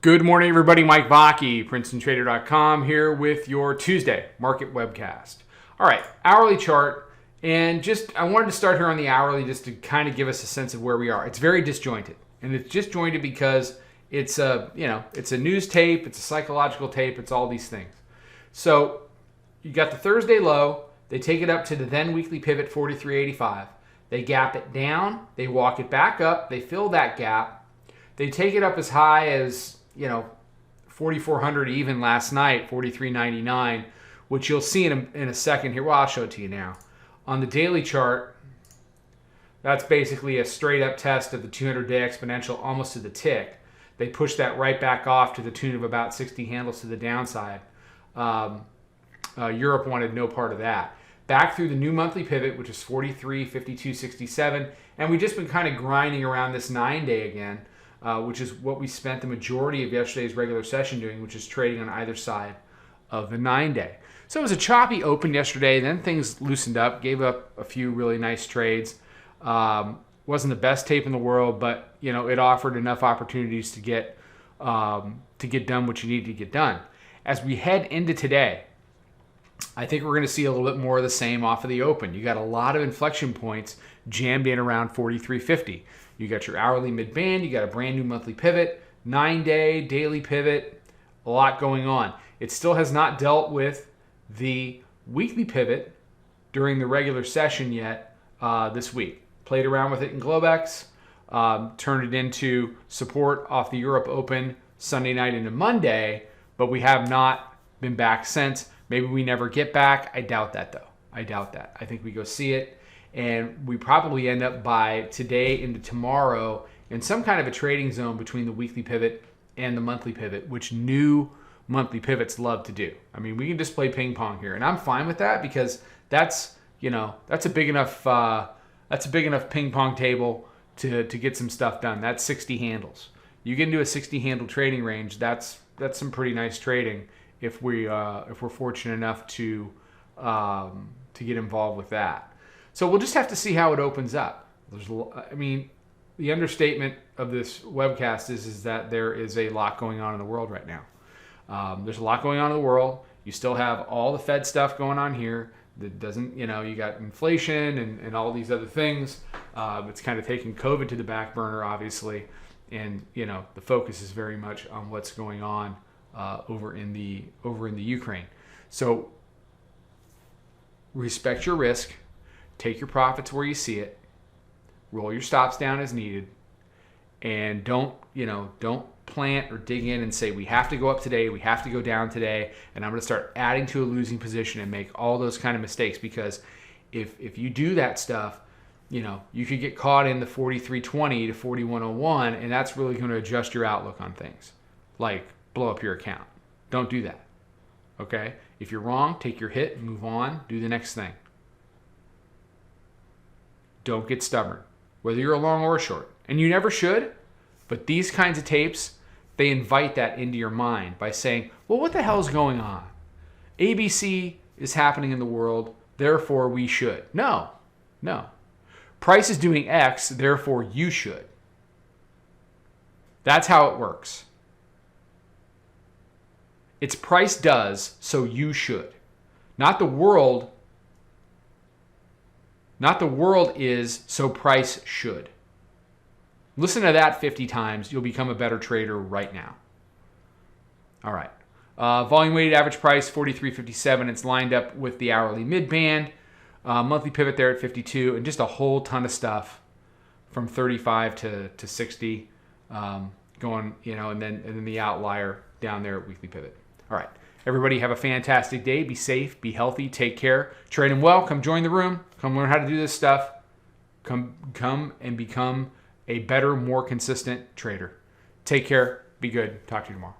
Good morning, everybody. Mike Vacchi, Princetontrader.com, here with your Tuesday market webcast. All right, hourly chart, and I wanted to start here on the hourly just to kind of give us a sense of where we are. It's very disjointed, and it's disjointed because it's a news tape, it's a psychological tape, it's all these things. So you got the Thursday low. They take it up to the then weekly pivot 43.85. They gap it down. They walk it back up. They fill that gap. They take it up as high as 4,400 even last night, 43.99, which you'll see in a second here. Well, I'll show it to you now. On the daily chart, that's basically a straight up test of the 200-day exponential almost to the tick. They push that right back off to the tune of about 60 handles to the downside. Europe wanted no part of that. Back through the new monthly pivot, which is 43.52.67, and we've just been kind of grinding around this 9-day again. Which is what we spent the majority of yesterday's regular session doing, which is trading on either side of the 9-day. So it was a choppy open yesterday. Then things loosened up, gave up a few really nice trades. Wasn't the best tape in the world, but it offered enough opportunities to get done what you need to get done. As we head into today, I think we're going to see a little bit more of the same off of the open. You got a lot of inflection points jammed in around 43.50. You got your hourly mid-band, you got a brand new monthly pivot, 9-day, daily pivot, a lot going on. It still has not dealt with the weekly pivot during the regular session yet this week. Played around with it in Globex, turned it into support off the Europe Open Sunday night into Monday, but we have not been back since. Maybe we never get back. I doubt that, though. I doubt that. I think we go see it. And we probably end up by today into tomorrow in some kind of a trading zone between the weekly pivot and the monthly pivot, which new monthly pivots love to do. I mean, we can just play ping pong here, and I'm fine with that because that's a big enough ping pong table to get some stuff done. That's 60 handles. You get into a 60 handle trading range. That's some pretty nice trading if we're fortunate enough to get involved with that. So we'll just have to see how it opens up. The understatement of this webcast is that there is a lot going on in the world right now. There's a lot going on in the world. You still have all the Fed stuff going on here. That doesn't, you got inflation and all these other things. It's kind of taking COVID to the back burner, obviously. And, the focus is very much on what's going on over in the Ukraine. So respect your risk. Take your profits where you see it. Roll your stops down as needed. And don't plant or dig in and say, we have to go up today, we have to go down today, and I'm going to start adding to a losing position and make all those kind of mistakes. Because if you do that stuff, you could get caught in the 43.20 to 41.01, and that's really going to adjust your outlook on things. Like blow up your account. Don't do that. Okay? If you're wrong, take your hit, move on, do the next thing. Don't get stubborn, whether you're a long or a short. And you never should, but these kinds of tapes, they invite that into your mind by saying, well, what the hell is going on? ABC is happening in the world, therefore we should. No. Price is doing X, therefore you should. That's how it works. It's price does, so you should. Not the world is, so price should. Listen to that 50 times. You'll become a better trader right now. All right. Volume weighted average price, 43.57. It's lined up with the hourly mid-band. Monthly pivot there at 52. And just a whole ton of stuff from 35 to 60 going, and then the outlier down there at weekly pivot. All right. Everybody have a fantastic day. Be safe, be healthy, take care. Trade them well. Come join the room. Come learn how to do this stuff. Come and become a better, more consistent trader. Take care. Be good. Talk to you tomorrow.